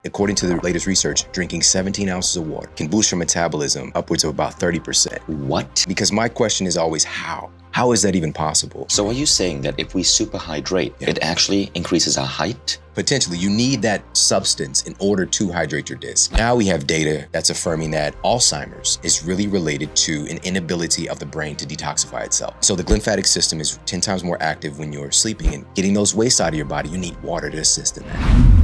According to the latest research, drinking 17 ounces of water can boost your metabolism upwards of about 30%. What? Because my question is always how? How is that even possible? So are you saying that if we superhydrate, it actually increases our height? Potentially, you need that substance in order to hydrate your disc. Now we have data that's affirming that Alzheimer's is really related to an inability of the brain to detoxify itself. So the glymphatic system is 10 times more active when you're sleeping, and getting those wastes out of your body, you need water to assist in that.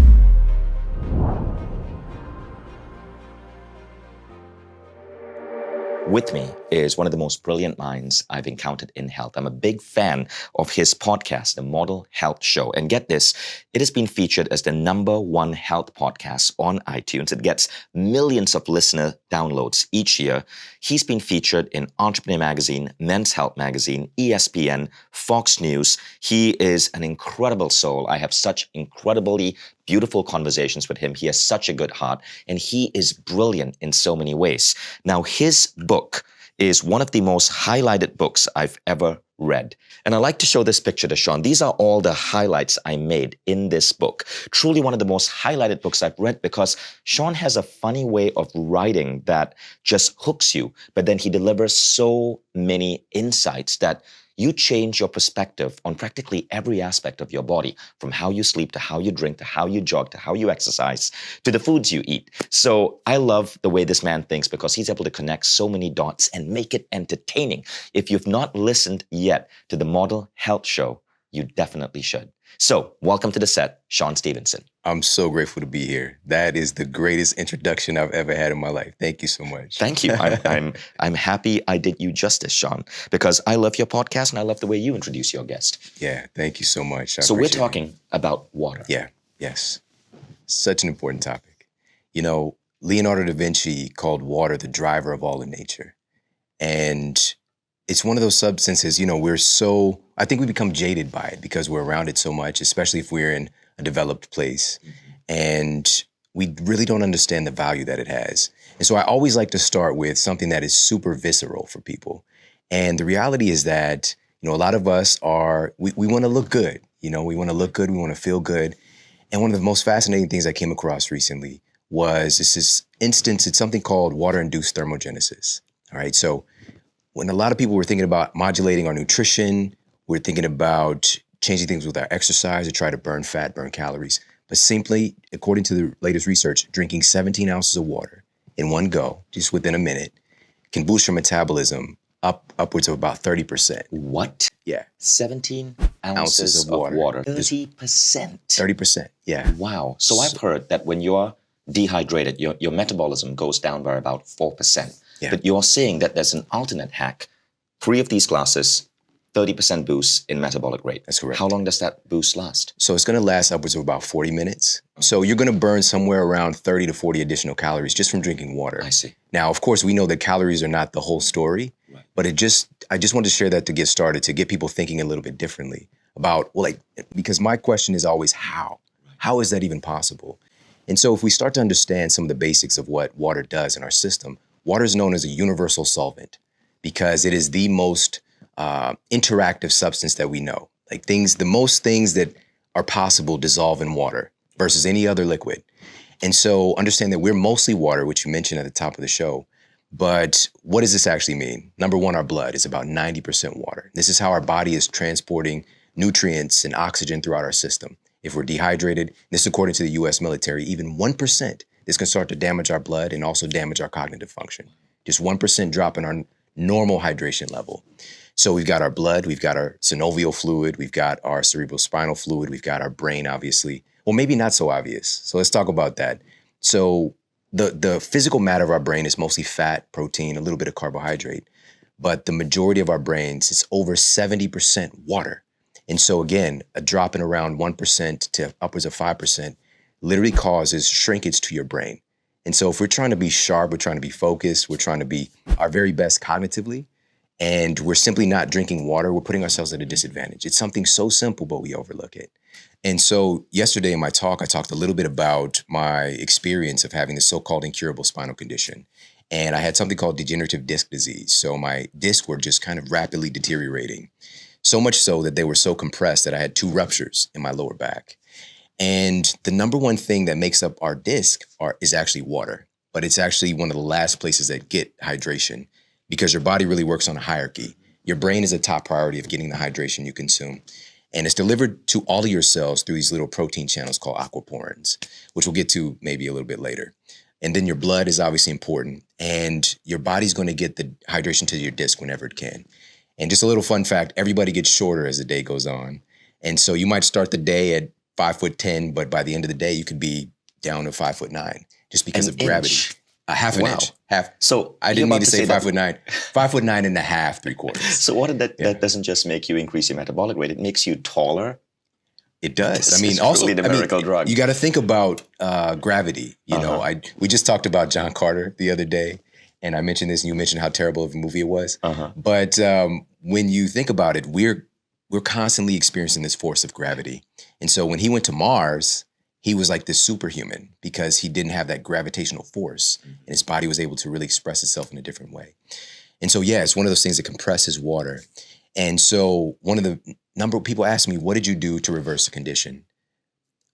With me is one of the most brilliant minds I've encountered in health. I'm a big fan of his podcast, The Model Health Show. And get this, it has been featured as the #1 health podcast on iTunes. It gets millions of listener downloads each year. He's been featured in Entrepreneur Magazine, Men's Health Magazine, ESPN, Fox News. He is an incredible soul. I have such incredibly beautiful conversations with him. He has such a good heart, and he is brilliant in so many ways. Now, his book is one of the most highlighted books I've ever read. And I like to show this picture to Shawn. These are all the highlights I made in this book. Truly one of the most highlighted books I've read, because Shawn has a funny way of writing that just hooks you, but then he delivers so many insights that you change your perspective on practically every aspect of your body, from how you sleep to how you drink to how you jog to how you exercise to the foods you eat. So I love the way this man thinks, because he's able to connect so many dots and make it entertaining. If you've not listened yet to the Model Health Show, you definitely should. So welcome to the set, Shawn Stevenson. I'm so grateful to be here. That is the greatest introduction I've ever had in my life. Thank you so much. Thank you. I'm happy I did you justice, Shawn, because I love your podcast and I love the way you introduce your guest. Yeah, thank you so much. So we're talking about water. Yeah, yes. Such an important topic. You know, Leonardo da Vinci called water the driver of all in nature. And it's one of those substances, you know, I think we become jaded by it because we're around it so much, especially if we're in a developed place. And we really don't understand the value that it has. And so I always like to start with something that is super visceral for people. And the reality is that, you know, a lot of us we want to look good. You know, we want to look good. We want to feel good. And one of the most fascinating things I came across recently was this instance. It's something called water-induced thermogenesis. All right. So when a lot of people were thinking about modulating our nutrition, we're thinking about changing things with our exercise to try to burn fat, burn calories. But simply, according to the latest research, drinking 17 ounces of water in one go, just within a minute, can boost your metabolism upwards of about 30%. What? Yeah. 17 ounces of water. 30%. 30%, yeah. Wow. So I've heard that when you're dehydrated, your metabolism goes down by about 4%. Yeah. But you're saying that there's an alternate hack. 3 of these glasses, 30% boost in metabolic rate. That's correct. How long does that boost last? So it's going to last upwards of about 40 minutes. So you're going to burn somewhere around 30 to 40 additional calories just from drinking water. I see. Now, of course, we know that calories are not the whole story, right. But I just wanted to share that to get started, to get people thinking a little bit differently about, because my question is always how? How is that even possible? And so if we start to understand some of the basics of what water does in our system, water is known as a universal solvent because it is the most interactive substance that we know. The most things that are possible dissolve in water versus any other liquid. And so understand that we're mostly water, which you mentioned at the top of the show. But what does this actually mean? Number one, our blood is about 90% water. This is how our body is transporting nutrients and oxygen throughout our system. If we're dehydrated, this according to the US military, even 1%, this can start to damage our blood and also damage our cognitive function. Just 1% drop in our normal hydration level. So we've got our blood, we've got our synovial fluid, we've got our cerebrospinal fluid, we've got our brain, obviously. Well, maybe not so obvious. So let's talk about that. So the physical matter of our brain is mostly fat, protein, a little bit of carbohydrate. But the majority of our brains is over 70% water. And so again, a drop in around 1% to upwards of 5% literally causes shrinkage to your brain. And so if we're trying to be sharp, we're trying to be focused, we're trying to be our very best cognitively, and we're simply not drinking water, we're putting ourselves at a disadvantage. It's something so simple, but we overlook it. And so yesterday in my talk, I talked a little bit about my experience of having this so-called incurable spinal condition. And I had something called degenerative disc disease. So my discs were just kind of rapidly deteriorating. So much so that they were so compressed that I had 2 ruptures in my lower back. And the number one thing that makes up our disc is actually water. But it's actually one of the last places that get hydration because your body really works on a hierarchy. Your brain is a top priority of getting the hydration you consume. And it's delivered to all of your cells through these little protein channels called aquaporins, which we'll get to maybe a little bit later. And then your blood is obviously important. And your body's going to get the hydration to your disc whenever it can. And just a little fun fact, everybody gets shorter as the day goes on. And so you might start the day at 5'10", but by the end of the day, you could be down to 5'9", just because of gravity. A half an inch. So I didn't mean to say 5'9", 5'9 and a half, 3/4. So what that doesn't just make you increase your metabolic rate; it makes you taller. It does. This I mean, is also, really the miracle drug. You got to think about gravity. You know, we just talked about John Carter the other day, and I mentioned this, and you mentioned how terrible of a movie it was. But when you think about it, we're constantly experiencing this force of gravity, and so when he went to Mars, he was like this superhuman because he didn't have that gravitational force, and his body was able to really express itself in a different way. And so, yeah, it's one of those things that compresses water. And so one of the number of people ask me, what did you do to reverse the condition?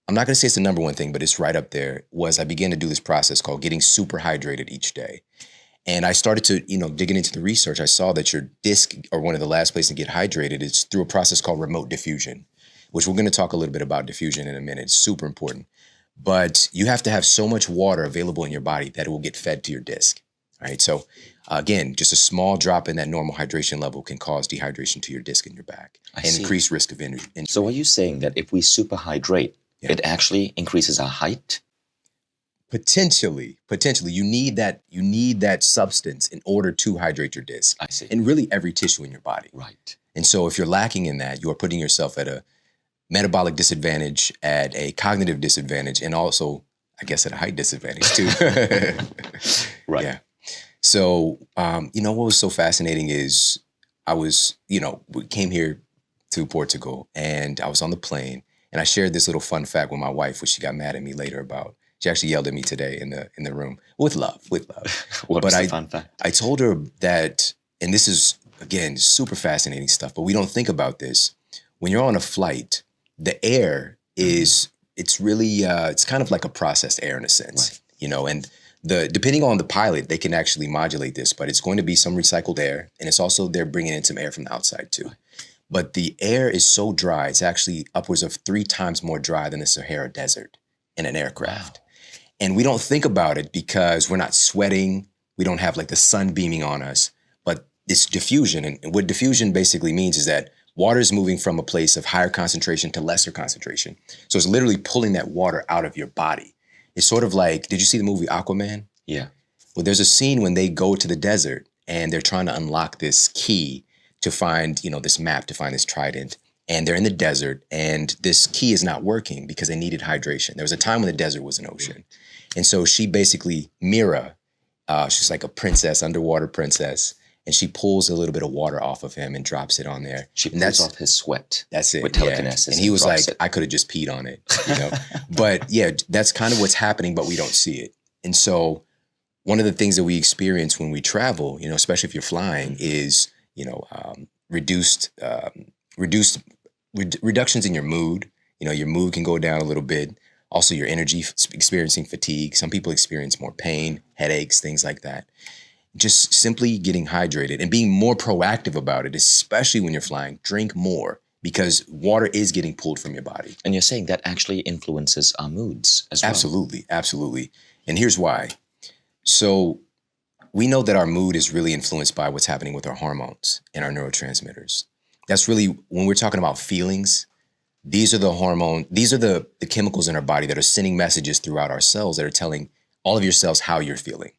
I'm not going to say it's the number one thing, but it's right up there, was I began to do this process called getting super hydrated each day. And I started to, digging into the research, I saw that your disc, or one of the last places to get hydrated, is through a process called remote diffusion, which we're going to talk a little bit about diffusion in a minute. It's super important. But you have to have so much water available in your body that it will get fed to your disc. All right. So again, just a small drop in that normal hydration level can cause dehydration to your disc in your back and increase risk of injury. So are you saying that if we superhydrate, it actually increases our height? Potentially, you need that substance in order to hydrate your disc. I see. And really every tissue in your body. Right. And so if you're lacking in that, you are putting yourself at a metabolic disadvantage, at a cognitive disadvantage, and also, I guess, at a height disadvantage too. Right. Yeah. So, what was so fascinating is we came here to Portugal, and I was on the plane, and I shared this little fun fact with my wife, which she got mad at me later about. She actually yelled at me today in the room with love. What was the fun fact? I told her that, and this is, again, super fascinating stuff, but we don't think about this. When you're on a flight, the air is, it's really, it's kind of like a processed air in a sense, and depending on the pilot, they can actually modulate this, but it's going to be some recycled air, and it's also, they're bringing in some air from the outside too. But the air is so dry, it's actually upwards of 3 times more dry than the Sahara Desert in an aircraft. Wow. And we don't think about it because we're not sweating, we don't have like the sun beaming on us, but it's diffusion. And what diffusion basically means is that water is moving from a place of higher concentration to lesser concentration. So it's literally pulling that water out of your body. It's sort of like, did you see the movie Aquaman? Yeah. Well, there's a scene when they go to the desert and they're trying to unlock this key to find, this map, to find this trident. And they're in the desert and this key is not working because they needed hydration. There was a time when the desert was an ocean. And so she basically, Mira, she's like a princess, underwater princess, and she pulls a little bit of water off of him and drops it on there. She pulls off his sweat. That's it. With telekinesis. And he was like, I could have just peed on it, But yeah, that's kind of what's happening, but we don't see it. And so one of the things that we experience when we travel, especially if you're flying, is, reductions in your mood. Your mood can go down a little bit. Also your energy, experiencing fatigue. Some people experience more pain, headaches, things like that. Just simply getting hydrated and being more proactive about it, especially when you're flying. Drink more because water is getting pulled from your body. And you're saying that actually influences our moods as well. Absolutely, absolutely. And here's why. So we know that our mood is really influenced by what's happening with our hormones and our neurotransmitters. That's really, when we're talking about feelings, these are the chemicals in our body that are sending messages throughout our cells that are telling all of your cells how you're feeling.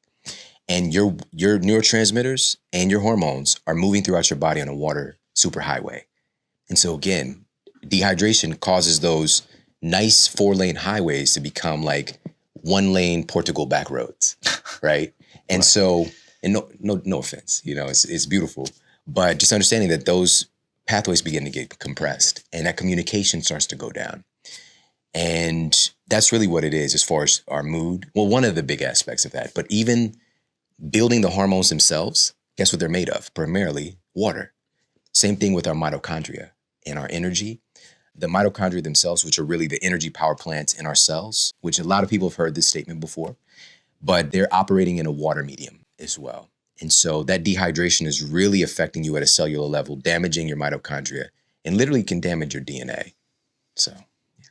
And your neurotransmitters and your hormones are moving throughout your body on a water superhighway. And so again, dehydration causes those nice 4-lane highways to become like 1-lane Portugal back roads, right? And so, and no offense, it's beautiful, but just understanding that those pathways begin to get compressed and that communication starts to go down. And that's really what it is as far as our mood. Well, one of the big aspects of that, but even building the hormones themselves, guess what they're made of? Primarily water. Same thing with our mitochondria and our energy. The mitochondria themselves, which are really the energy power plants in our cells, which a lot of people have heard this statement before, but they're operating in a water medium as well. And so that dehydration is really affecting you at a cellular level, damaging your mitochondria, and literally can damage your DNA. So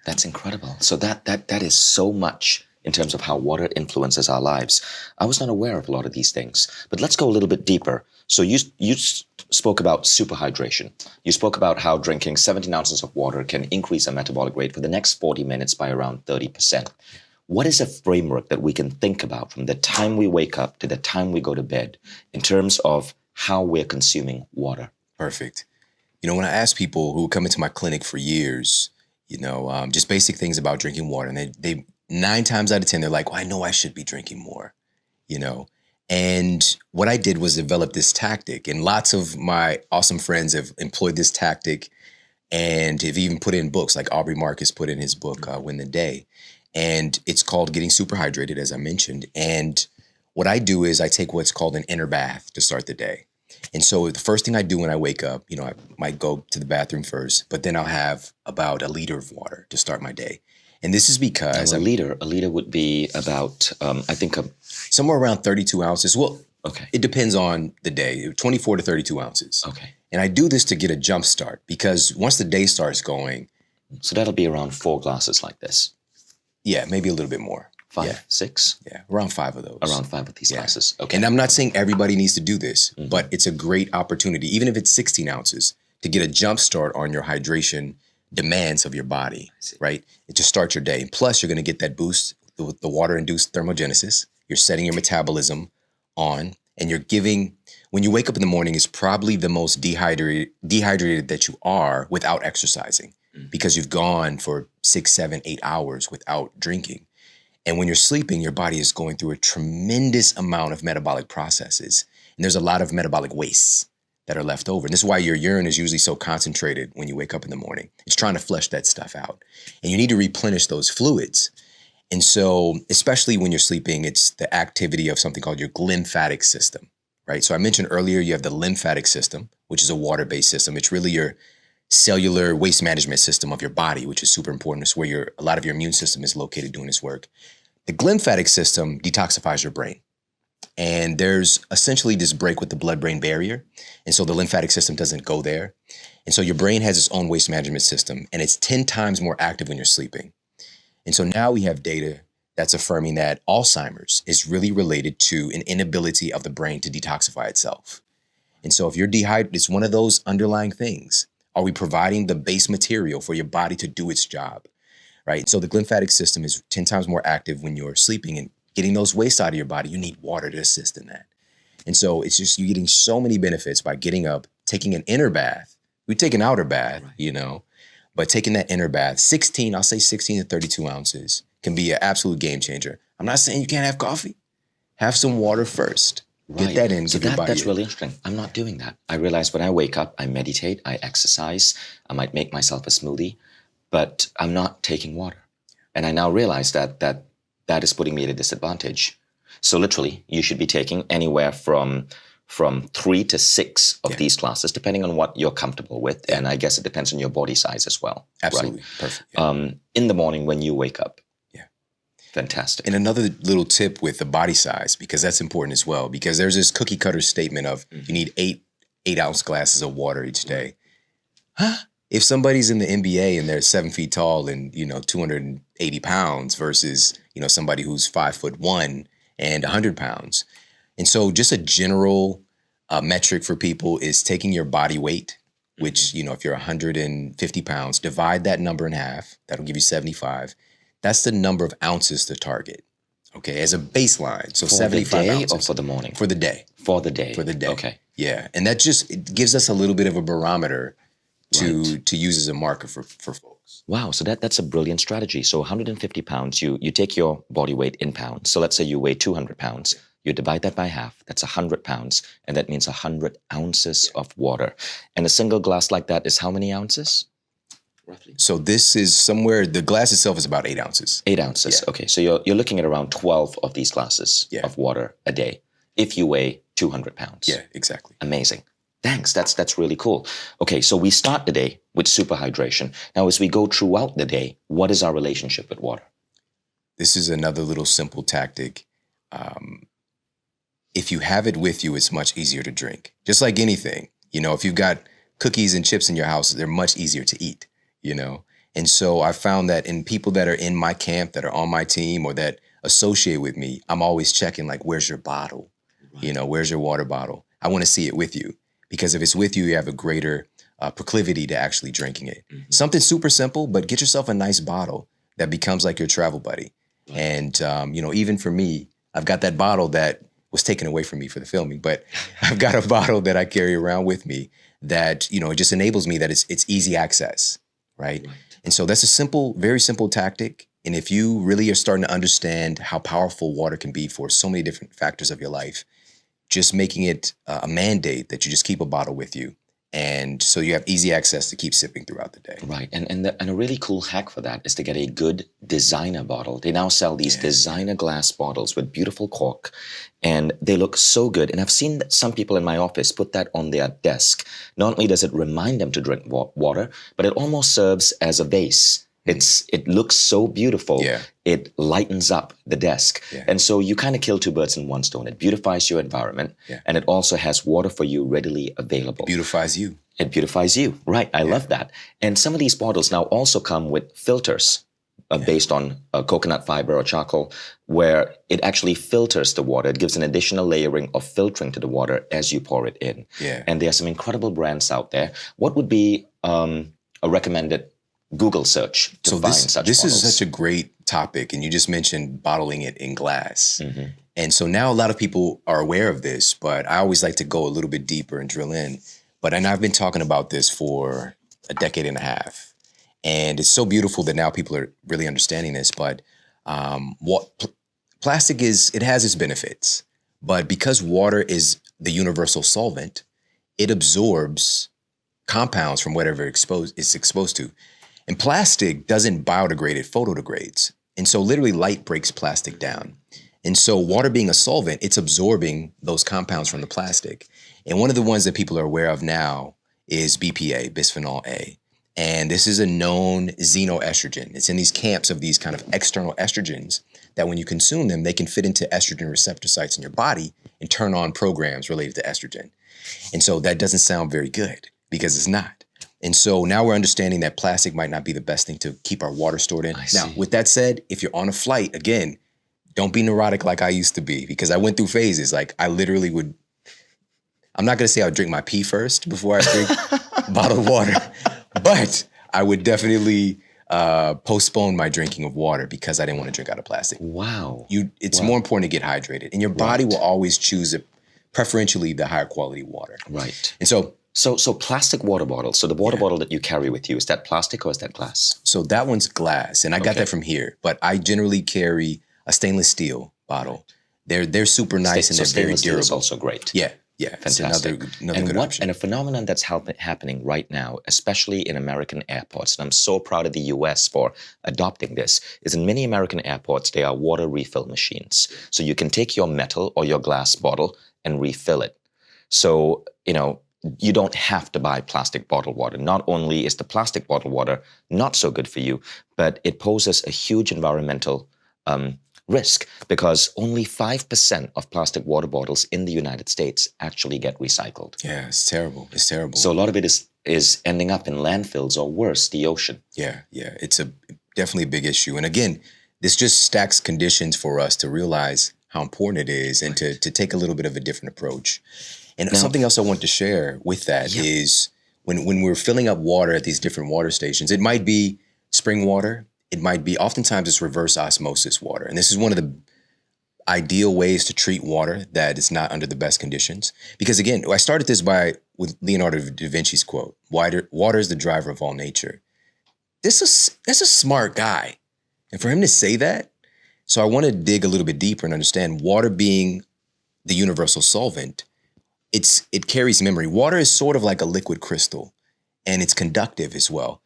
that's incredible. So that is so much in terms of how water influences our lives. I was not aware of a lot of these things, but let's go a little bit deeper. So you spoke about superhydration. You spoke about how drinking 17 ounces of water can increase our metabolic rate for the next 40 minutes by around 30%. What is a framework that we can think about from the time we wake up to the time we go to bed in terms of how we're consuming water? Perfect. When I ask people who come into my clinic for years, just basic things about drinking water, and they 9 times out of 10, they're like, well, I know I should be drinking more, And what I did was develop this tactic, and lots of my awesome friends have employed this tactic and have even put in books, like Aubrey Marcus put in his book, Win the Day. And it's called getting super hydrated, as I mentioned. And what I do is I take what's called an inner bath to start the day. And so the first thing I do when I wake up, I might go to the bathroom first, but then I'll have about a liter of water to start my day. And this is because a liter would be about, I think, somewhere around 32 ounces. Well, okay. It depends on the day, 24 to 32 ounces. Okay. And I do this to get a jump start, because once the day starts going. So that'll be around 4 glasses like this. Yeah, maybe a little bit more. 5, 6? Yeah, around 5 of those. Around 5 of these glasses. Okay. And I'm not saying everybody needs to do this, but it's a great opportunity, even if it's 16 ounces, to get a jump start on your hydration demands of your body, right? And to start your day. Plus, you're going to get that boost with the water-induced thermogenesis. You're setting your metabolism on, and you're giving, when you wake up in the morning, it's probably the most dehydrated that you are without exercising, because you've gone for 6, 7, 8 hours without drinking. And when you're sleeping, your body is going through a tremendous amount of metabolic processes. And there's a lot of metabolic wastes that are left over. And this is why your urine is usually so concentrated when you wake up in the morning. It's trying to flush that stuff out. And you need to replenish those fluids. And so, especially when you're sleeping, it's the activity of something called your lymphatic system, right? So I mentioned earlier, you have the lymphatic system, which is a water-based system. It's really your cellular waste management system of your body, which is super important. It's where a lot of your immune system is located doing its work. The lymphatic system detoxifies your brain. And there's essentially this break with the blood-brain barrier. And so the lymphatic system doesn't go there. And so your brain has its own waste management system, and it's 10 times more active when you're sleeping. And so now we have data that's affirming that Alzheimer's is really related to an inability of the brain to detoxify itself. And so if you're dehydrated, it's one of those underlying things. Are we providing the base material for your body to do its job, right? So the lymphatic system is 10 times more active when you're sleeping, and getting those wastes out of your body, you need water to assist in that. And so it's just, you're getting so many benefits by getting up, taking an inner bath. We take an outer bath, but taking that inner bath, 16 to 32 ounces can be an absolute game changer. I'm not saying you can't have coffee. Have some water first. Get that in. So that's really interesting. I'm not doing that. I realize when I wake up, I meditate, I exercise, I might make myself a smoothie, but I'm not taking water. And I now realize that is putting me at a disadvantage. So literally, you should be taking anywhere from 3 to 6 of these glasses, depending on what you're comfortable with. And I guess it depends on your body size as well. Absolutely. Right? Perfect. Yeah. In the morning when you wake up. Yeah. Fantastic. And another little tip with the body size, because that's important as well, because there's this cookie cutter statement of you need 8 ounce glasses of water each day. Huh? If somebody's in the NBA and they're 7 feet tall and, 280 pounds versus, somebody who's 5'1" and 100 pounds. And so just a general metric for people is taking your body weight, which, if you're 150 pounds, divide that number in half. That'll give you 75. That's the number of ounces to target, okay, as a baseline. So for 75 the day ounces. or for the morning? For the day. For the day. For the day. Okay. Yeah. And that it gives us a little bit of a barometer to use as a marker for folks. Wow. So that's a brilliant strategy. So 150 pounds, you take your body weight in pounds. So let's say you weigh 200 pounds. You divide that by half. That's 100 pounds. And that means 100 ounces of water. And a single glass like that is how many ounces? Roughly. So this is somewhere, the glass itself is about 8 ounces. 8 ounces. Yeah. Okay. So you're looking at around 12 of these glasses of water a day if you weigh 200 pounds. Yeah, exactly. Amazing. Thanks. That's really cool. Okay, so we start the day with super hydration. Now, as we go throughout the day, what is our relationship with water? This is another little simple tactic. If you have it with you, it's much easier to drink. Just like anything, if you've got cookies and chips in your house, they're much easier to eat, And so I found that in people that are in my camp, that are on my team or that associate with me, I'm always checking like, where's your bottle? Right. Where's your water bottle? I want to see it with you, because if it's with you, you have a greater proclivity to actually drinking it. Mm-hmm. Something super simple, but get yourself a nice bottle that becomes like your travel buddy. Right. And, even for me, I've got that bottle that was taken away from me for the filming, but I've got a bottle that I carry around with me that, it just enables me that it's easy access, right? And so that's a simple, very simple tactic. And if you really are starting to understand how powerful water can be for so many different factors of your life, just making it a mandate that you just keep a bottle with you. And so you have easy access to keep sipping throughout the day. Right. And a really cool hack for that is to get a good designer bottle. They now sell these designer glass bottles with beautiful cork, and they look so good. And I've seen some people in my office put that on their desk. Not only does it remind them to drink water, but it almost serves as a vase. It looks so beautiful. Yeah. It lightens up the desk. Yeah. And so you kind of kill two birds in one stone. It beautifies your environment, and it also has water for you readily available. It beautifies you. It beautifies you. Right. I love that. And some of these bottles now also come with filters based on coconut fiber or charcoal, where it actually filters the water. It gives an additional layering of filtering to the water as you pour it in. Yeah. And there are some incredible brands out there. What would be a recommended Google search to find such bottles? This is such a great topic, and you just mentioned bottling it in glass. Mm-hmm. And so now a lot of people are aware of this, but I always like to go a little bit deeper and drill in. And I've been talking about this for a decade and a half, and it's so beautiful that now people are really understanding this. But plastic it has its benefits, but because water is the universal solvent, it absorbs compounds from whatever it's exposed to. And plastic doesn't biodegrade, it photodegrades. And so literally light breaks plastic down. And so water being a solvent, it's absorbing those compounds from the plastic. And one of the ones that people are aware of now is BPA, bisphenol A. And this is a known xenoestrogen. It's in these camps of these kind of external estrogens that when you consume them, they can fit into estrogen receptor sites in your body and turn on programs related to estrogen. And so that doesn't sound very good, because it's not. And so now we're understanding that plastic might not be the best thing to keep our water stored in. Now, with that said, if you're on a flight, again, don't be neurotic like I used to be, because I went through phases. Like I literally I'm not going to say I would drink my pee first before I drink bottled water, but I would definitely postpone my drinking of water because I didn't want to drink out of plastic. Wow. It's more important to get hydrated, and your body will always choose preferentially the higher quality water. Right. And so plastic water bottles. So the water bottle that you carry with you, is that plastic or is that glass? So that one's glass, and I got that from here. But I generally carry a stainless steel bottle. They're super nice and they're very durable. Is also great. Yeah, fantastic. It's another good option. And a phenomenon that's happening right now, especially in American airports, and I'm so proud of the US for adopting this, is in many American airports there are water refill machines. So you can take your metal or your glass bottle and refill it. So you don't have to buy plastic bottled water. Not only is the plastic bottled water not so good for you, but it poses a huge environmental risk, because only 5% of plastic water bottles in the United States actually get recycled. Yeah, it's terrible. It's terrible. So a lot of it is ending up in landfills or worse, the ocean. Yeah. It's definitely a big issue. And again, this just stacks conditions for us to realize how important it is and to take a little bit of a different approach. And something else I want to share with that is when we're filling up water at these different water stations, it might be spring water. It might be, oftentimes it's reverse osmosis water. And this is one of the ideal ways to treat water that is not under the best conditions. Because again, I started this with Leonardo da Vinci's quote, water is the driver of all nature. That's a smart guy. And for him to say that, so I want to dig a little bit deeper and understand water being the universal solvent. It carries memory. Water is sort of like a liquid crystal, and it's conductive as well.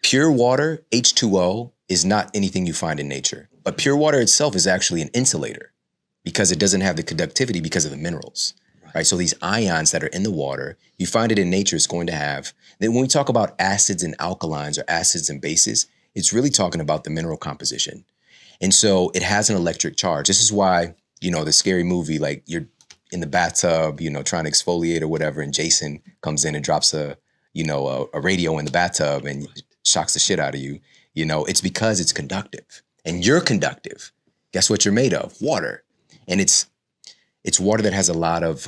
Pure water, H2O, is not anything you find in nature. But pure water itself is actually an insulator because it doesn't have the conductivity because of the minerals. Right. right? So these ions that are in the water, you find it in nature, it's going to have. Then when we talk about acids and alkalines or acids and bases, it's really talking about the mineral composition. And so it has an electric charge. This is why, the scary movie, like you're in the bathtub, trying to exfoliate or whatever, and Jason comes in and drops a radio in the bathtub and shocks the shit out of you. It's because it's conductive. And you're conductive. Guess what you're made of? Water. And it's water that has a lot of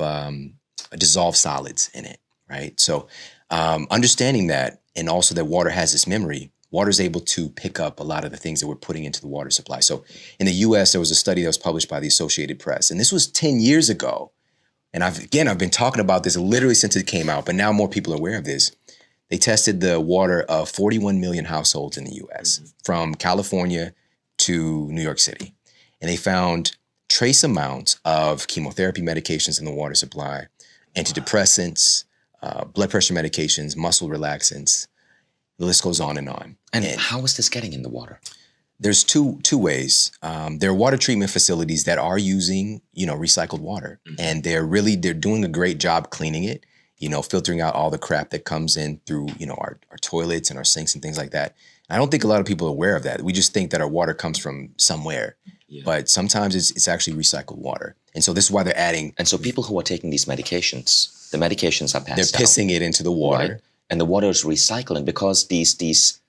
dissolved solids in it, right? So understanding that, and also that water has this memory, water is able to pick up a lot of the things that we're putting into the water supply. So in the US, there was a study that was published by the Associated Press, and this was 10 years ago. And I've been talking about this literally since it came out, but now more people are aware of this. They tested the water of 41 million households in the US, from California to New York City. And they found trace amounts of chemotherapy medications in the water supply, antidepressants, blood pressure medications, muscle relaxants. The list goes on and on. And how is this getting in the water? There's two ways. There are water treatment facilities that are using, recycled water, and they're doing a great job cleaning it, filtering out all the crap that comes in through, our toilets and our sinks and things like that. I don't think a lot of people are aware of that. We just think that our water comes from somewhere, but sometimes it's actually recycled water. And so this is why they're adding. And so people who are taking these medications, the medications are passed They're pissing it into the water. Right? And the water is recycling because these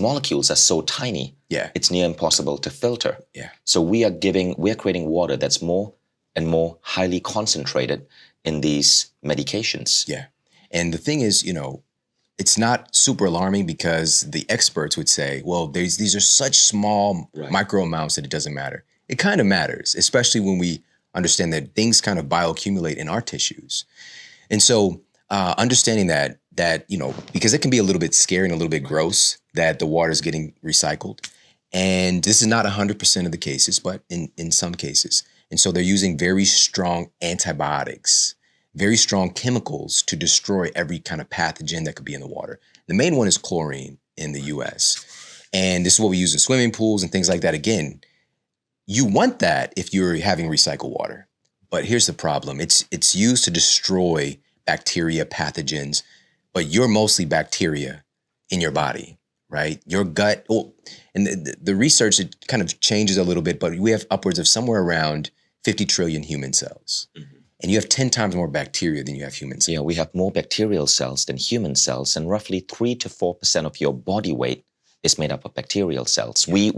molecules are so tiny. Yeah. It's near impossible to filter. Yeah. So we are creating water that's more and more highly concentrated in these medications. Yeah. And the thing is, it's not super alarming because the experts would say, well, these are such small micro amounts that it doesn't matter. It kind of matters, especially when we understand that things kind of bioaccumulate in our tissues. And so understanding that, because it can be a little bit scary and a little bit gross that the water is getting recycled. And this is not 100% of the cases, but in some cases. And so they're using very strong antibiotics, very strong chemicals to destroy every kind of pathogen that could be in the water. The main one is chlorine in the US. And this is what we use in swimming pools and things like that. Again, you want that if you're having recycled water. But here's the problem. It's used to destroy bacteria, pathogens, but you're mostly bacteria in your body, right? Your gut, and the research, it kind of changes a little bit, but we have upwards of somewhere around 50 trillion human cells. And you have 10 times more bacteria than you have human cells. Yeah, we have more bacterial cells than human cells, and roughly 3 to 4% of your body weight is made up of bacterial cells. We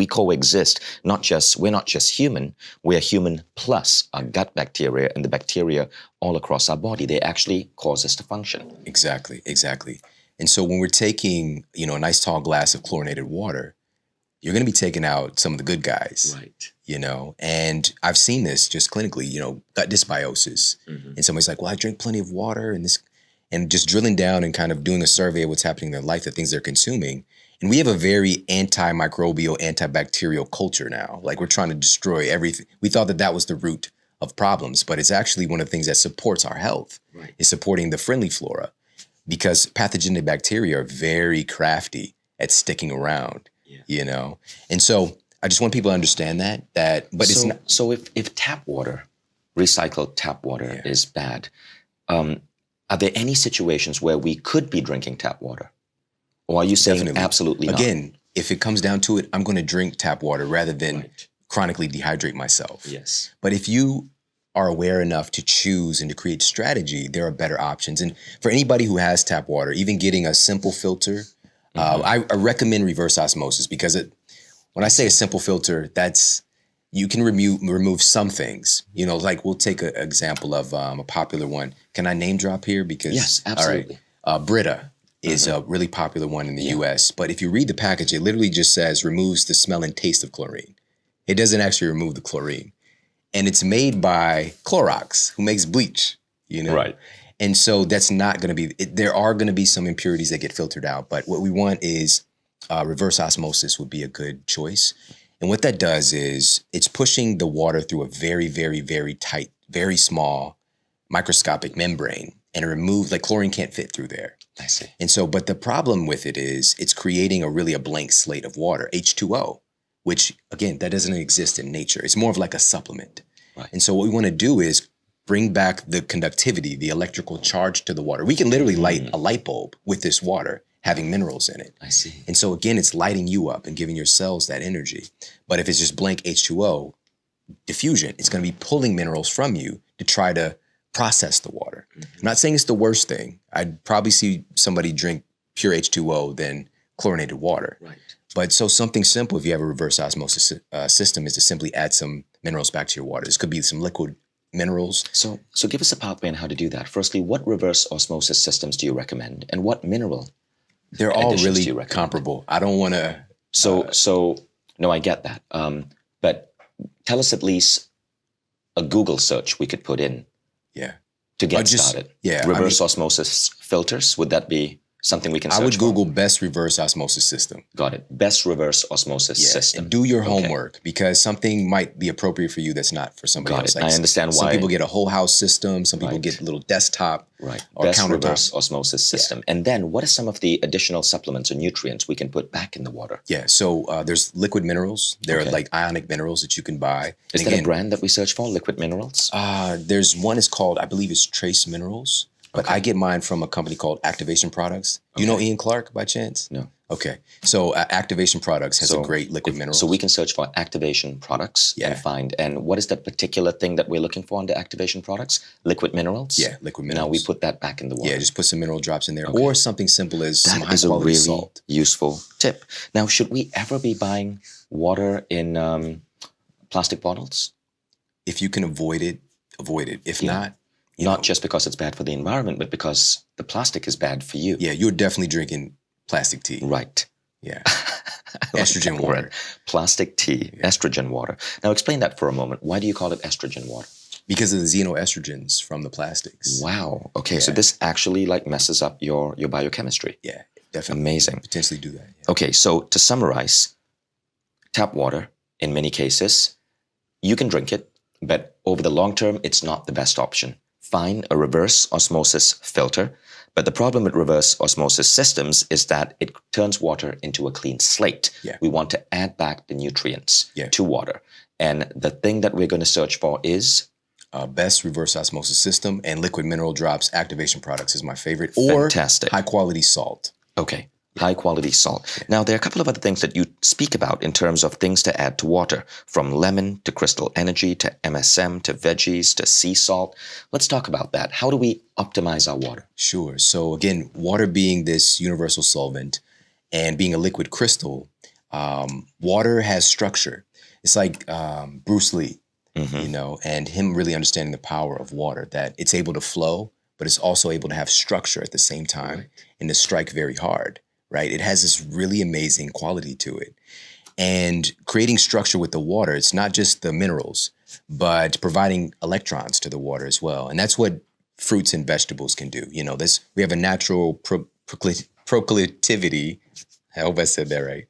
coexist. We're not just human, we're human plus our gut bacteria and the bacteria all across our body. They actually cause us to function. Exactly. And so when we're taking, a nice tall glass of chlorinated water, you're going to be taking out some of the good guys, right? And I've seen this just clinically, gut dysbiosis. And somebody's like, well, I drink plenty of water and just drilling down and kind of doing a survey of what's happening in their life, the things they're consuming. And we have a very antimicrobial, antibacterial culture now. Like we're trying to destroy everything. We thought that was the root of problems, but it's actually one of the things that supports our health, is supporting the friendly flora, because pathogenic bacteria are very crafty at sticking around, And so I just want people to understand but it's not. So if tap water, recycled tap water is bad, are there any situations where we could be drinking tap water? Or are you saying Definitely. Absolutely not? Again, if it comes down to it, I'm going to drink tap water rather than chronically dehydrate myself. Yes. But if you are aware enough to choose and to create strategy, there are better options. And for anybody who has tap water, even getting a simple filter, I recommend reverse osmosis, because when I say a simple filter, you can remove some things. Like we'll take an example of a popular one. Can I name drop here? Because yes, absolutely. All right, Brita is a really popular one in the US. But if you read the package, it literally just says removes the smell and taste of chlorine. It doesn't actually remove the chlorine. And it's made by Clorox, who makes bleach, Right. And so that's not going to be, there are going to be some impurities that get filtered out. But what we want is reverse osmosis would be a good choice. And what that does is it's pushing the water through a very, very, very tight, very small microscopic membrane, and it removes, like chlorine can't fit through there. I see. And so, but the problem with it is it's creating a blank slate of water, H2O, which again, that doesn't exist in nature. It's more of like a supplement. Right. And so what we want to do is bring back the conductivity, the electrical charge to the water. We can literally light a light bulb with this water having minerals in it. I see. And so again, it's lighting you up and giving your cells that energy. But if it's just blank H2O diffusion, it's going to be pulling minerals from you to try to process the water. I'm not saying it's the worst thing. I'd probably see somebody drink pure H2O than chlorinated water. Right. But so something simple, if you have a reverse osmosis system, is to simply add some minerals back to your water. This could be some liquid minerals. So give us a pathway on how to do that. Firstly, what reverse osmosis systems do you recommend, and what mineral? They're all really comparable. I don't want to. So no, I get that. But tell us at least a Google search we could put in. Yeah. To get started. Yeah. Reverse osmosis filters. Would that be something we can search I would for? Google best reverse osmosis system. Got it. Best reverse osmosis system. And do your homework, because something might be appropriate for you that's not for somebody else. Got it. I understand why. Some people get a whole house system. Some people get a little desktop. Right. Or best countertop. reverse osmosis system. Yeah. And then what are some of the additional supplements or nutrients we can put back in the water? Yeah. So there's liquid minerals. There are like ionic minerals that you can buy. Is that a brand that we search for, liquid minerals? There's one is called, I believe it's Trace Minerals. But I get mine from a company called Activation Products. Do you know Ian Clark by chance? No. Okay. So Activation Products has a great liquid mineral. So we can search for Activation Products and find. And what is the particular thing that we're looking for under Activation Products? Liquid minerals? Yeah, liquid minerals. Now we put that back in the water. Yeah, just put some mineral drops in there. Or something simple as some high That quality is a really salt. useful tip. Now, should we ever be buying water in plastic bottles? If you can avoid it, avoid it. If not, not just because it's bad for the environment, but because the plastic is bad for you. Yeah, you're definitely drinking plastic tea. Right. Yeah. Estrogen water. Plastic tea, estrogen water. Now explain that for a moment. Why do you call it estrogen water? Because of the xenoestrogens from the plastics. Wow. Okay, so this actually like messes up your biochemistry. Yeah, definitely. Amazing. Potentially do that. Yeah. Okay, so to summarize, tap water, in many cases, you can drink it, but over the long term, it's not the best option. Find a reverse osmosis filter. But the problem with reverse osmosis systems is that it turns water into a clean slate. Yeah. We want to add back the nutrients to water. And the thing that we're going to search for is? Best reverse osmosis system and liquid mineral drops. Activation Products is my favorite. Fantastic. Or high quality salt. Okay. High quality salt. Yeah. Now, there are a couple of other things that you speak about in terms of things to add to water, from lemon to Crystal Energy to MSM to veggies to sea salt. Let's talk about that. How do we optimize our water? Sure. So again, water being this universal solvent and being a liquid crystal, water has structure. It's like Bruce Lee, you know, and him really understanding the power of water, that it's able to flow, but it's also able to have structure at the same time and to strike very hard. Right? It has this really amazing quality to it. And creating structure with the water, it's not just the minerals, but providing electrons to the water as well. And that's what fruits and vegetables can do. You know, we have a natural proclivity, I hope I said that right,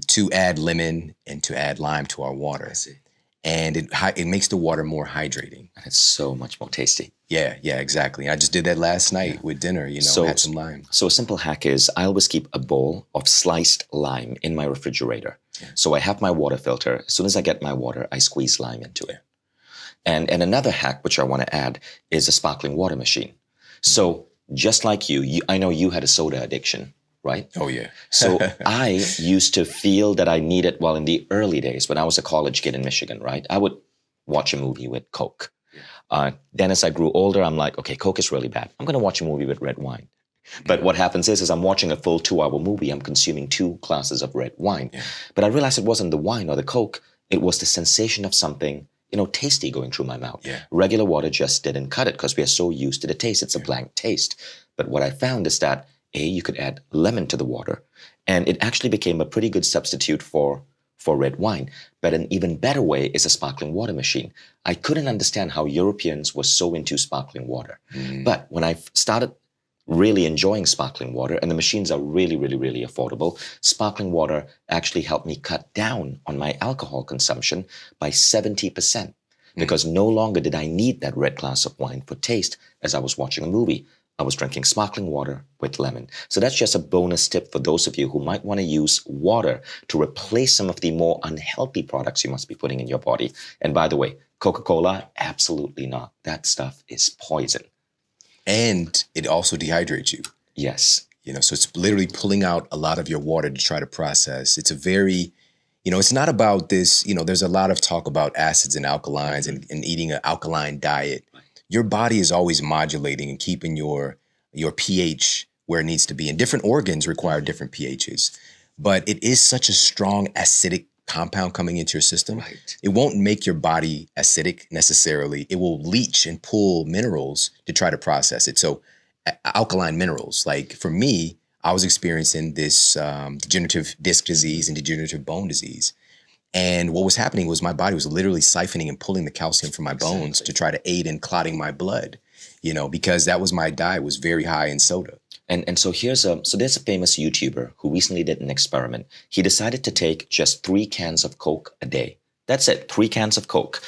to add lemon and to add lime to our water. I see. And it makes the water more hydrating. And it's so much more tasty. Yeah, exactly. I just did that last night with dinner, you know, had some lime. So a simple hack is I always keep a bowl of sliced lime in my refrigerator. Yeah. So I have my water filter. As soon as I get my water, I squeeze lime into it. And another hack, which I want to add, is a sparkling water machine. So just like you, I know you had a soda addiction, right? Oh, yeah. So I used to feel that I needed, well, in the early days when I was a college kid in Michigan, right? I would watch a movie with Coke. Then as I grew older, I'm like, okay, Coke is really bad. I'm going to watch a movie with red wine. But what happens is I'm watching a full 2-hour movie, I'm consuming 2 glasses of red wine. Yeah. But I realized it wasn't the wine or the Coke. It was the sensation of something, you know, tasty going through my mouth. Yeah. Regular water just didn't cut it because we are so used to the taste. It's a blank taste. But what I found is that, you could add lemon to the water, and it actually became a pretty good substitute for red wine. But an even better way is a sparkling water machine. I couldn't understand how Europeans were so into sparkling water. But when I started really enjoying sparkling water, and the machines are really, really, really affordable, sparkling water actually helped me cut down on my alcohol consumption by 70%. Because no longer did I need that red glass of wine for taste as I was watching a movie. I was drinking sparkling water with lemon. So that's just a bonus tip for those of you who might want to use water to replace some of the more unhealthy products you must be putting in your body. And by the way, Coca-Cola? Absolutely not. That stuff is poison. And it also dehydrates you. Yes. So it's literally pulling out a lot of your water to try to process. It's a very, it's not about this, there's a lot of talk about acids and alkalines and eating an alkaline diet. Your body is always modulating and keeping your pH where it needs to be. And different organs require different pHs. But it is such a strong acidic compound coming into your system. Right. It won't make your body acidic necessarily. It will leach and pull minerals to try to process it. So alkaline minerals, like for me, I was experiencing this degenerative disc disease and degenerative bone disease. And what was happening was my body was literally siphoning and pulling the calcium from my bones to try to aid in clotting my blood, because that was my diet, was very high in soda. And so there's a famous YouTuber who recently did an experiment. He decided to take just 3 cans of Coke a day. That's it, 3 cans of Coke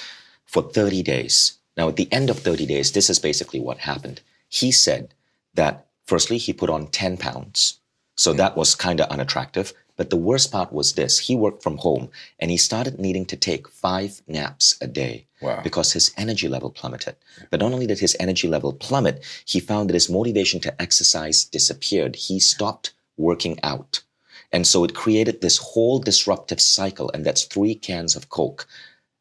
for 30 days. Now, at the end of 30 days, this is basically what happened. He said that firstly, he put on 10 pounds. So that was kind of unattractive. But the worst part was this. He worked from home and he started needing to take 5 naps a day. Wow. Because his energy level plummeted. But not only did his energy level plummet, he found that his motivation to exercise disappeared. He stopped working out. And so it created this whole disruptive cycle, and that's 3 cans of Coke.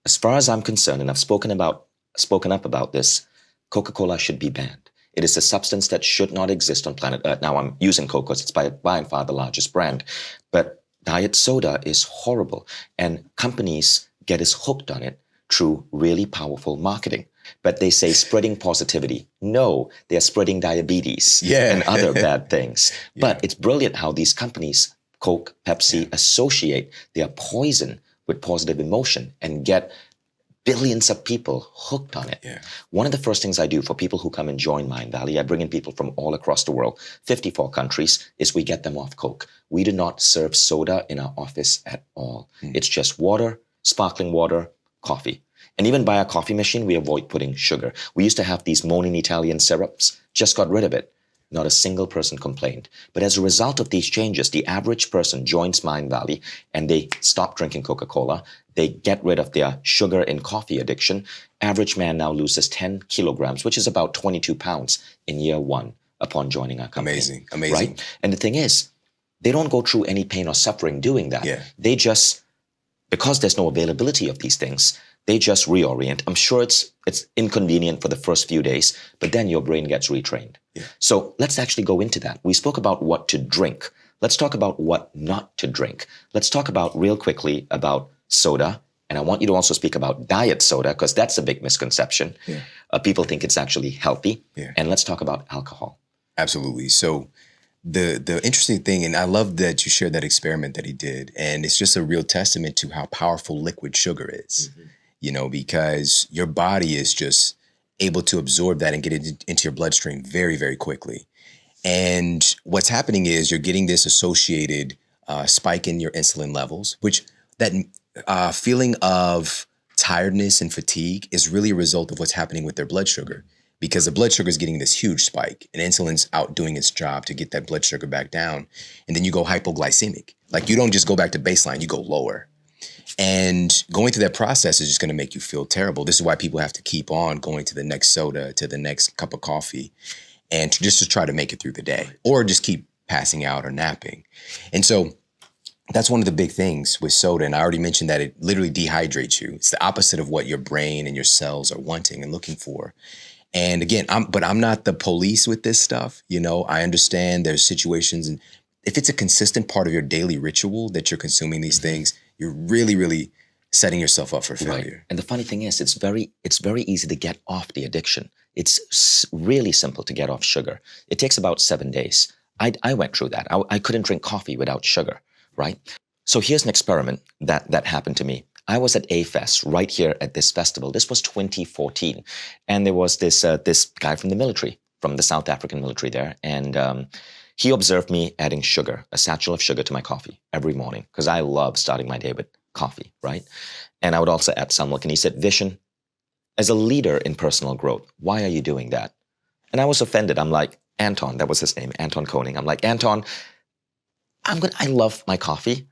As far as I'm concerned, and I've spoken up about this, Coca-Cola should be banned. It is a substance that should not exist on planet Earth. Now, I'm using Coke because it's by and far the largest brand. But diet soda is horrible. And companies get us hooked on it through really powerful marketing. But they say spreading positivity. No, they're spreading diabetes and other bad things. Yeah. But it's brilliant how these companies, Coke, Pepsi, associate their poison with positive emotion and get billions of people hooked on it. Yeah. One of the first things I do for people who come and join Mindvalley, I bring in people from all across the world, 54 countries, is we get them off Coke. We do not serve soda in our office at all. It's just water, sparkling water, coffee. And even by our coffee machine, we avoid putting sugar. We used to have these moaning Italian syrups, just got rid of it. Not a single person complained. But as a result of these changes, the average person joins Mindvalley and they stop drinking Coca-Cola. They get rid of their sugar and coffee addiction. Average man now loses 10 kilograms, which is about 22 pounds in year 1 upon joining our company. Amazing. Right? And the thing is, they don't go through any pain or suffering doing that. Yeah. They just, because there's no availability of these things, they just reorient. I'm sure it's inconvenient for the first few days, but then your brain gets retrained. Yeah. So let's actually go into that. We spoke about what to drink. Let's talk about what not to drink. Let's talk about real quickly about soda. And I want you to also speak about diet soda, because that's a big misconception. Yeah. People think it's actually healthy. Yeah. And let's talk about alcohol. Absolutely. So the interesting thing, and I love that you shared that experiment that he did, and it's just a real testament to how powerful liquid sugar is. Because your body is just able to absorb that and get it into your bloodstream very, very quickly. And what's happening is you're getting this associated spike in your insulin levels, which that feeling of tiredness and fatigue is really a result of what's happening with their blood sugar, because the blood sugar is getting this huge spike and insulin's out doing its job to get that blood sugar back down. And then you go hypoglycemic. Like, you don't just go back to baseline, you go lower. And going through that process is just going to make you feel terrible. This is why people have to keep on going to the next soda, to the next cup of coffee, and just to try to make it through the day, or just keep passing out or napping. And so that's one of the big things with soda. And I already mentioned that it literally dehydrates you. It's the opposite of what your brain and your cells are wanting and looking for. And again, I'm not the police with this stuff. I understand there's situations, and if it's a consistent part of your daily ritual that you're consuming these things, you're really, really setting yourself up for failure. Right. And the funny thing is, it's very easy to get off the addiction. It's really simple to get off sugar. It takes about 7 days. I went through that. I couldn't drink coffee without sugar, right? So here's an experiment that happened to me. I was at A-Fest right here at this festival. This was 2014. And there was this guy from the military, from the South African military there. And he observed me adding sugar, a satchel of sugar to my coffee every morning, because I love starting my day with coffee, right? And I would also add some milk. And he said, Vishen, as a leader in personal growth, why are you doing that? And I was offended. I'm like, Anton, that was his name, Anton Koning. I'm like, Anton, I love my coffee.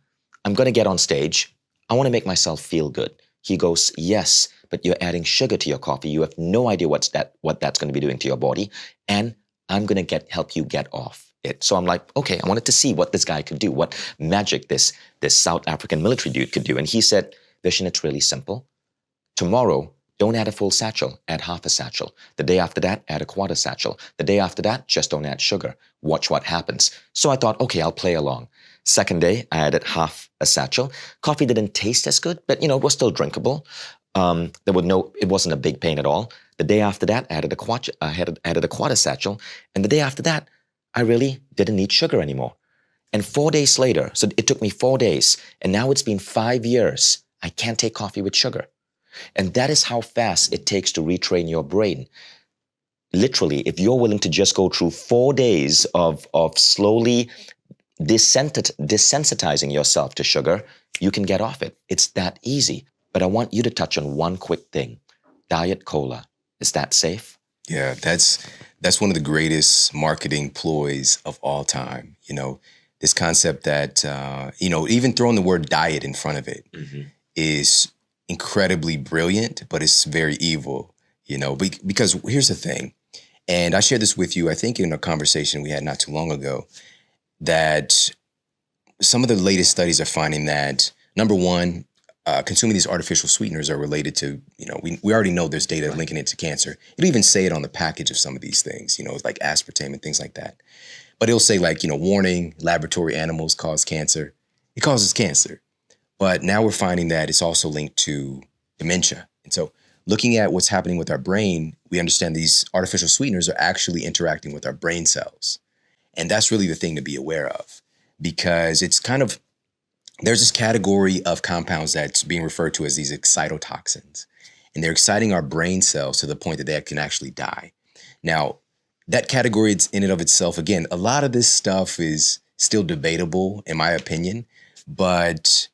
I'm going to get on stage. I want to make myself feel good. He goes, yes, but you're adding sugar to your coffee. You have no idea what that's going to be doing to your body. And I'm going to help you get off it. So I'm like, okay, I wanted to see what this guy could do, what magic this South African military dude could do. And he said, Vishen, it's really simple. Tomorrow, don't add a full satchel, add half a satchel. The day after that, add a quarter satchel. The day after that, just don't add sugar. Watch what happens. So I thought, okay, I'll play along. Second day, I added half a satchel. Coffee didn't taste as good, but it was still drinkable. It wasn't a big pain at all. The day after that, I added a quarter satchel. And the day after that, I really didn't need sugar anymore. And 4 days later, so it took me 4 days, and now it's been 5 years, I can't take coffee with sugar. And that is how fast it takes to retrain your brain. Literally, if you're willing to just go through 4 days of slowly desensitizing yourself to sugar, you can get off it. It's that easy. But I want you to touch on one quick thing. Diet Cola. Is that safe? Yeah, that's one of the greatest marketing ploys of all time. This concept that, even throwing the word diet in front of it is incredibly brilliant, but it's very evil, because here's the thing. And I shared this with you, I think in a conversation we had not too long ago, that some of the latest studies are finding that, number one, consuming these artificial sweeteners are related to, we already know there's data linking it to cancer. It'll even say it on the package of some of these things, like aspartame and things like that. But it'll say warning, laboratory animals cause cancer. It causes cancer. But now we're finding that it's also linked to dementia. And so looking at what's happening with our brain, we understand these artificial sweeteners are actually interacting with our brain cells. And that's really the thing to be aware of, because it's there's this category of compounds that's being referred to as these excitotoxins. And they're exciting our brain cells to the point that they can actually die. Now, that category in and of itself, again, a lot of this stuff is still debatable, in my opinion, but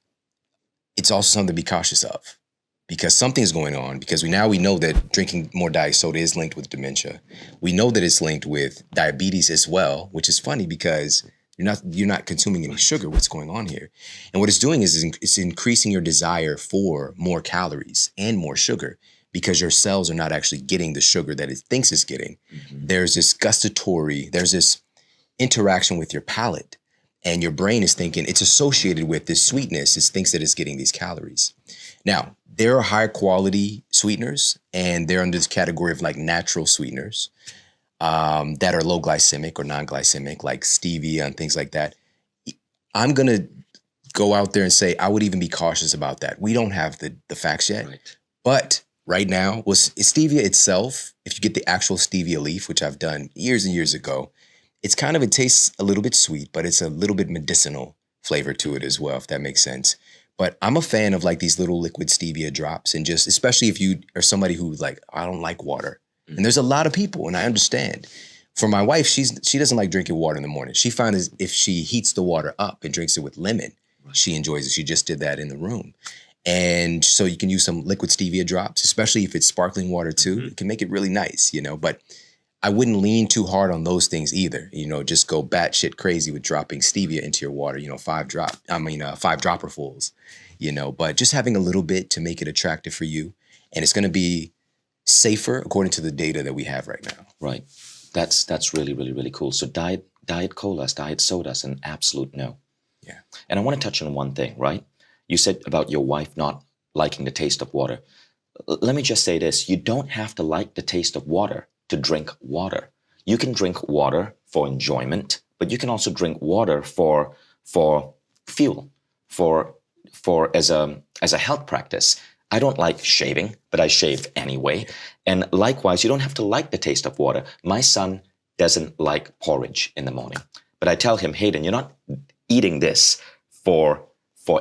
it's also something to be cautious of, because something's going on, because we know that drinking more diet soda is linked with dementia. We know that it's linked with diabetes as well, which is funny because you're not consuming any sugar. What's going on here? And what it's doing is it's increasing your desire for more calories and more sugar, because your cells are not actually getting the sugar that it thinks it's getting. There's this there's this interaction with your palate, and your brain is thinking it's associated with this sweetness. It thinks that it's getting these calories. Now, there are high quality sweeteners, and they're under this category of natural sweeteners that are low glycemic or non-glycemic, like stevia and things like that. I'm going to go out there and say I would even be cautious about that. We don't have the facts yet. Right. But right now, stevia itself, if you get the actual stevia leaf, which I've done years and years ago, it tastes a little bit sweet, but it's a little bit medicinal flavor to it as well, if that makes sense. But I'm a fan of these little liquid stevia drops, and just especially if you are somebody who's I don't like water. And there's a lot of people, and I understand. For my wife, she doesn't like drinking water in the morning. She finds if she heats the water up and drinks it with lemon, she enjoys it. She just did that in the room. And so you can use some liquid stevia drops, especially if it's sparkling water too. It can make it really nice, but I wouldn't lean too hard on those things either. Just go batshit crazy with dropping stevia into your water, 5 dropperfuls, but just having a little bit to make it attractive for you. And it's going to be safer according to the data that we have right now. Right. That's really, really, really cool. So diet colas, diet sodas, an absolute no. Yeah. And I want to touch on one thing, right? You said about your wife not liking the taste of water. Let me just say this. You don't have to like the taste of water to drink water. You can drink water for enjoyment, but you can also drink water for fuel, as a health practice. I don't like shaving, but I shave anyway. And likewise, you don't have to like the taste of water. My son doesn't like porridge in the morning, but I tell him, Hayden, you're not eating this for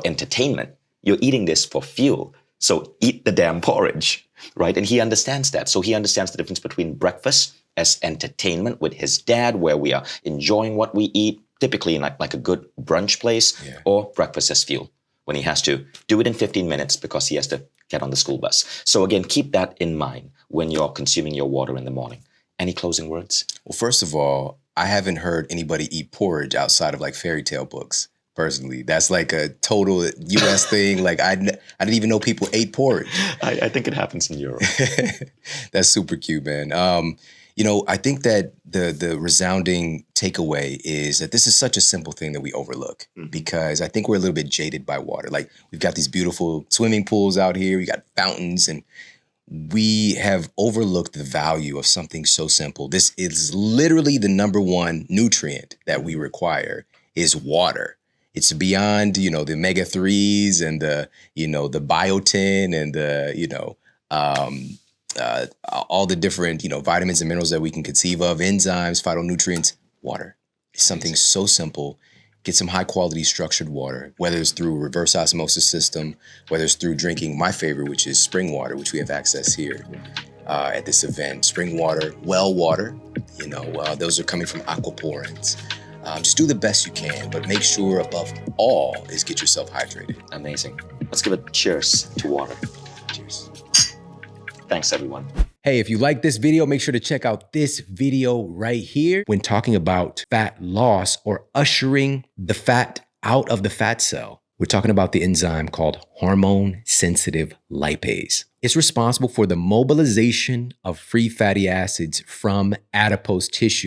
entertainment. You're eating this for fuel. So eat the damn porridge, right? And he understands that. So he understands the difference between breakfast as entertainment with his dad, where we are enjoying what we eat, typically in like a good brunch place, or breakfast as fuel, when he has to do it in 15 minutes because he has to get on the school bus. So again, keep that in mind when you're consuming your water in the morning. Any closing words? Well, first of all, I haven't heard anybody eat porridge outside of fairy tale books. personally. That's like a total U.S. thing. Like I didn't even know people ate porridge. I think it happens in Europe. That's super cute, man. I think that the resounding takeaway is that this is such a simple thing that we overlook because I think we're a little bit jaded by water. Like we've got these beautiful swimming pools out here, we got fountains, and we have overlooked the value of something so simple. This is literally the number one nutrient that we require is water. It's beyond, the omega-3s and the biotin and the, all the different, vitamins and minerals that we can conceive of, enzymes, phytonutrients. Water is something so simple. Get some high quality structured water, whether it's through a reverse osmosis system, whether it's through drinking my favorite, which is spring water, which we have access here at this event. Spring water, well water, those are coming from aquaporins. Just do the best you can, but make sure above all is get yourself hydrated. Amazing. Let's give a cheers to water. Cheers. Thanks, everyone. Hey, if you like this video, make sure to check out this video right here when talking about fat loss or ushering the fat out of the fat cell. We're talking about the enzyme called hormone-sensitive lipase. It's responsible for the mobilization of free fatty acids from adipose tissue.